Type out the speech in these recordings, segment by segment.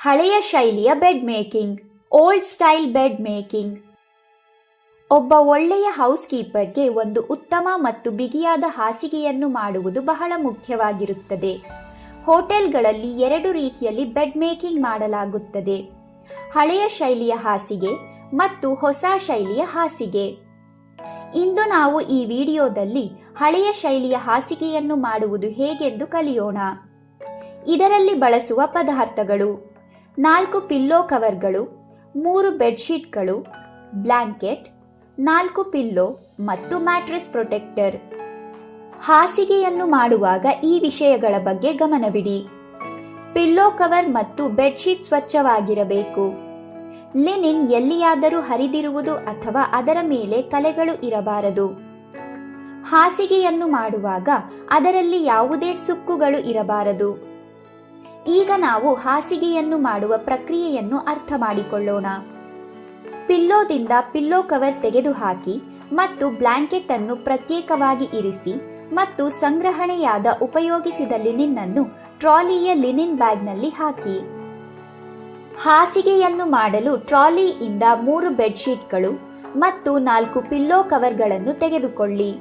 ಹಳೆಯ ಶೈಲಿಯ bed making, old style bed making. ಒಬ್ಬ ಒಳ್ಳೆಯ ಹೌಸ್ ಕೀಪರ್ಗೆ ಒಂದು ಉತ್ತಮ ಮತ್ತು ಬಿಗಿಯಾದ ಹಾಸಿಗೆಯನ್ನು ಮಾಡುವುದು ಬಹಳ ಮುಖ್ಯವಾಗಿರುತ್ತದೆ. ಹೋಟೆಲ್ಗಳಲ್ಲಿ 2 ರೀತಿಯಲ್ಲಿ ಬೆಡ್ ಮೇಕಿಂಗ್ ಮಾಡಲಾಗುತ್ತದೆ: ಹಳೆಯ ಶೈಲಿಯ ಹಾಸಿಗೆ ಮತ್ತು ಹೊಸ ಶೈಲಿಯ ಹಾಸಿಗೆ. ಇಂದು ನಾವು ಈ ವಿಡಿಯೋದಲ್ಲಿ ಹಳೆಯ ಶೈಲಿಯ ಹಾಸಿಗೆಯನ್ನು ಮಾಡುವುದು ಹೇಗೆಂದು ಕಲಿಯೋಣ. ಇದರಲ್ಲಿ ಬಳಸುವ ಪದಾರ್ಥಗಳು: 4 ಪಿಲ್ಲೋ ಕವರ್ಗಳು, 3 ಬೆಡ್ಶೀಟ್ಗಳು, ಬ್ಲ್ಯಾಂಕೆಟ್, 4 ಪಿಲ್ಲೋ ಮತ್ತು ಮ್ಯಾಟ್ರೆಸ್ ಪ್ರೊಟೆಕ್ಟರ್. ಹಾಸಿಗೆಯನ್ನು ಮಾಡುವಾಗ ಈ ವಿಷಯಗಳ ಬಗ್ಗೆ ಗಮನವಿಡಿ. ಪಿಲ್ಲೋ ಕವರ್ ಮತ್ತು ಬೆಡ್ಶೀಟ್ ಸ್ವಚ್ಛವಾಗಿರಬೇಕು. ಲಿನಿನ್ ಎಲ್ಲಿಯಾದರೂ ಹರಿದಿರುವುದು ಅಥವಾ ಅದರ ಮೇಲೆ ಕಲೆಗಳು ಇರಬಾರದು. ಹಾಸಿಗೆಯನ್ನು ಮಾಡುವಾಗ ಅದರಲ್ಲಿ ಯಾವುದೇ ಸುಕ್ಕುಗಳು ಇರಬಾರದು. ಈಗ ನಾವು ಹಾಸಿಗೆಯನ್ನು ಮಾಡುವ ಪ್ರಕ್ರಿಯೆಯನ್ನು ಅರ್ಥ ಮಾಡಿಕೊಳ್ಳೋಣ. ಪಿಲ್ಲೋದಿಂದ ಪಿಲ್ಲೋ ಕವರ್ ತೆಗೆದುಹಾಕಿ ಮತ್ತು ಬ್ಲ್ಯಾಂಕೆಟ್ ಅನ್ನು ಪ್ರತ್ಯೇಕವಾಗಿ ಇರಿಸಿ ಮತ್ತು ಸಂಗ್ರಹಣೆಯಾದ ಉಪಯೋಗಿಸಿದ ಲಿನಿನ್ ಅನ್ನು ಟ್ರಾಲಿಯ ಲಿನಿನ್ ಬ್ಯಾಗ್ನಲ್ಲಿ ಹಾಕಿ. ಹಾಸಿಗೆಯನ್ನು ಮಾಡಲು ಟ್ರಾಲಿಯಿಂದ 3 ಬೆಡ್ಶೀಟ್ಗಳು ಮತ್ತು 4 ಪಿಲ್ಲೋ ಕವರ್ಗಳನ್ನು ತೆಗೆದುಕೊಳ್ಳಿ.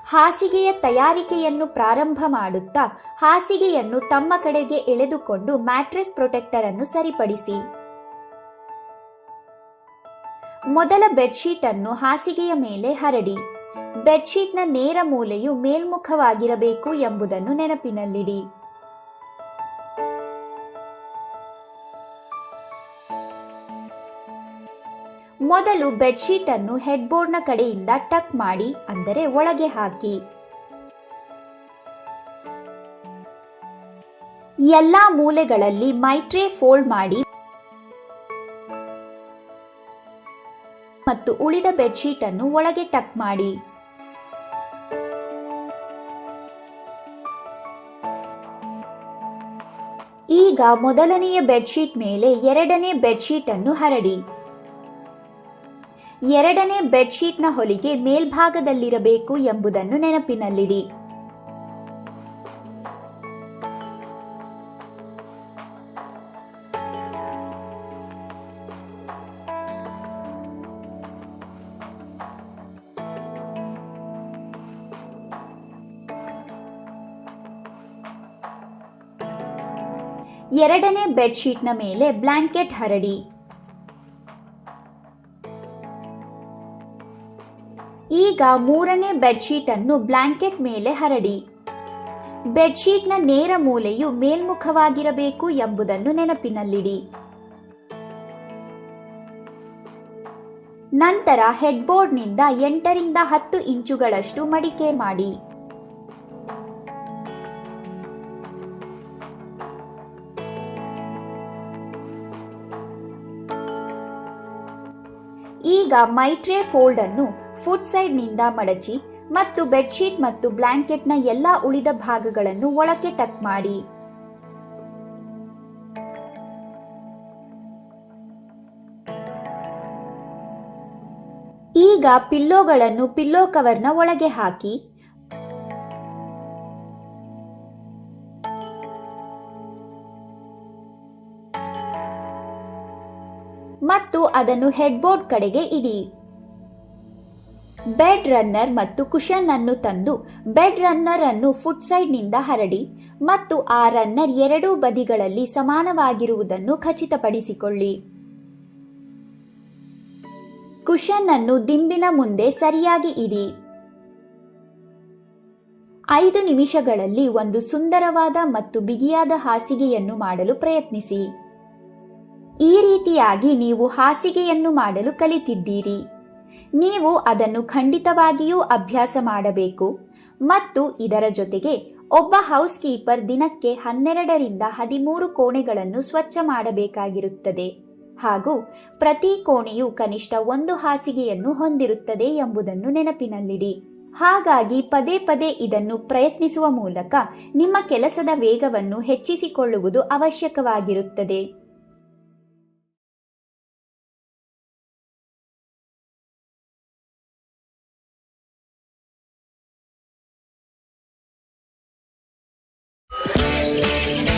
ಹಾಸಿಗೆಯ ತಯಾರಿಕೆಯನ್ನು ಪ್ರಾರಂಭ ಮಾಡುತ್ತಾ ಹಾಸಿಗೆಯನ್ನು ತಮ್ಮ ಕಡೆಗೆ ಎಳೆದುಕೊಂಡು ಮ್ಯಾಟ್ರೆಸ್ ಪ್ರೊಟೆಕ್ಟರ್ ಅನ್ನು ಸರಿಪಡಿಸಿ. ಮೊದಲ ಬೆಡ್ಶೀಟ್ ಅನ್ನು ಹಾಸಿಗೆಯ ಮೇಲೆ ಹರಡಿ. ಬೆಡ್ಶೀಟ್ನ ನೇರ ಮೂಲೆಯು ಮೇಲ್ಮುಖವಾಗಿರಬೇಕು ಎಂಬುದನ್ನು ನೆನಪಿನಲ್ಲಿಡಿ. ಮೊದಲು ಬೆಡ್ಶೀಟ್ ಅನ್ನು ಹೆಡ್ಬೋರ್ಡ್ನ ಕಡೆಯಿಂದ ಟಕ್ ಮಾಡಿ, ಅಂದರೆ ಒಳಗೆ ಹಾಕಿ. ಎಲ್ಲಾ ಮೂಲೆಗಳಲ್ಲಿ ಮೈಟ್ರೆ ಫೋಲ್ಡ್ ಮಾಡಿ ಮತ್ತು ಉಳಿದ ಬೆಡ್ಶೀಟ್ ಅನ್ನು ಒಳಗೆ ಟಕ್ ಮಾಡಿ. ಈಗ ಮೊದಲನೆಯ ಬೆಡ್ಶೀಟ್ ಮೇಲೆ 2ನೇ ಬೆಡ್ಶೀಟ್ ಅನ್ನು ಹರಡಿ. 2ನೇ ಬೆಡ್ಶೀಟ್ನ ಹೊಲಿಗೆ ಮೇಲ್ಭಾಗದಲ್ಲಿರಬೇಕು ಎಂಬುದನ್ನು ನೆನಪಿನಲ್ಲಿಡಿ. ಎರಡನೇ ಬೆಡ್ಶೀಟ್ನ ಮೇಲೆ ಬ್ಲ್ಯಾಂಕೆಟ್ ಹರಡಿ. ಈಗ 3ನೇ ಬೆಡ್ಶೀಟ್ ಅನ್ನು ಬ್ಲ್ಯಾಂಕೆಟ್ ಮೇಲೆ ಹರಡಿ. ಬೆಡ್ಶೀಟ್ನ ನೇರ ಮೂಲೆಯು ಮೇಲ್ಮುಖವಾಗಿರಬೇಕು ಎಂಬುದನ್ನು ನೆನಪಿನಲ್ಲಿಡಿ. ನಂತರ ಹೆಡ್ಬೋರ್ಡ್ನಿಂದ 8 ರಿಂದ 10 ಇಂಚುಗಳಷ್ಟು ಮಡಿಕೆ ಮಾಡಿ. ಈಗ ಮೈಟ್ರೆ ಫೋಲ್ಡ್ ಅನ್ನು ಫುಟ್ ಸೈಡ್ ನಿಂದ ಮಡಚಿ ಮತ್ತು ಬೆಡ್ಶೀಟ್ ಮತ್ತು ಬ್ಲ್ಯಾಂಕೆಟ್ನ ಎಲ್ಲಾ ಉಳಿದ ಭಾಗಗಳನ್ನು ಒಳಕ್ಕೆ ಟಕ್ ಮಾಡಿ. ಈಗ ಪಿಲ್ಲೋಗಳನ್ನು ಪಿಲ್ಲೋ ಕವರ್ನ ಒಳಗೆ ಹಾಕಿ ಮತ್ತು ಅದನ್ನು ಹೆಡ್ಬೋರ್ಡ್ ಕಡೆಗೆ ಇಡಿ. ಬೆಡ್ ರನ್ನರ್ ಮತ್ತು ಕುಶನ್ ಅನ್ನು ತಂದು ಬೆಡ್ ರನ್ನರ್ ಅನ್ನು ಫುಟ್ ಸೈಡ್ ನಿಂದ ಹರಡಿ ಮತ್ತು ಆ ರನ್ನರ್ 2 ಬದಿಗಳಲ್ಲಿ ಸಮಾನವಾಗಿರುವುದನ್ನು ಖಚಿತಪಡಿಸಿಕೊಳ್ಳಿ. ಕುಶನ್ ಅನ್ನು ದಿಂಬಿನ ಮುಂದೆ ಸರಿಯಾಗಿ ಇಡಿ. 5 ನಿಮಿಷಗಳಲ್ಲಿ ಒಂದು ಸುಂದರವಾದ ಮತ್ತು ಬಿಗಿಯಾದ ಹಾಸಿಗೆಯನ್ನು ಮಾಡಲು ಪ್ರಯತ್ನಿಸಿ. ಈ ರೀತಿಯಾಗಿ ನೀವು ಹಾಸಿಗೆಯನ್ನು ಮಾಡಲು ಕಲಿತಿದ್ದೀರಿ. ನೀವು ಅದನ್ನು ಖಂಡಿತವಾಗಿಯೂ ಅಭ್ಯಾಸ ಮಾಡಬೇಕು ಮತ್ತು ಇದರ ಜೊತೆಗೆ ಒಬ್ಬ ಹೌಸ್ ಕೀಪರ್ ದಿನಕ್ಕೆ 12 ರಿಂದ 13 ಕೋಣೆಗಳನ್ನು ಸ್ವಚ್ಛ ಮಾಡಬೇಕಾಗಿರುತ್ತದೆ ಹಾಗೂ ಪ್ರತಿ ಕೋಣೆಯು ಕನಿಷ್ಠ 1 ಹಾಸಿಗೆಯನ್ನು ಹೊಂದಿರುತ್ತದೆ ಎಂಬುದನ್ನು ನೆನಪಿನಲ್ಲಿಡಿ. ಹಾಗಾಗಿ ಪದೇ ಪದೇ ಇದನ್ನು ಪ್ರಯತ್ನಿಸುವ ಮೂಲಕ ನಿಮ್ಮ ಕೆಲಸದ ವೇಗವನ್ನು ಹೆಚ್ಚಿಸಿಕೊಳ್ಳುವುದು ಅವಶ್ಯಕವಾಗಿರುತ್ತದೆ. ಧನ್ಯವಾದಗಳು.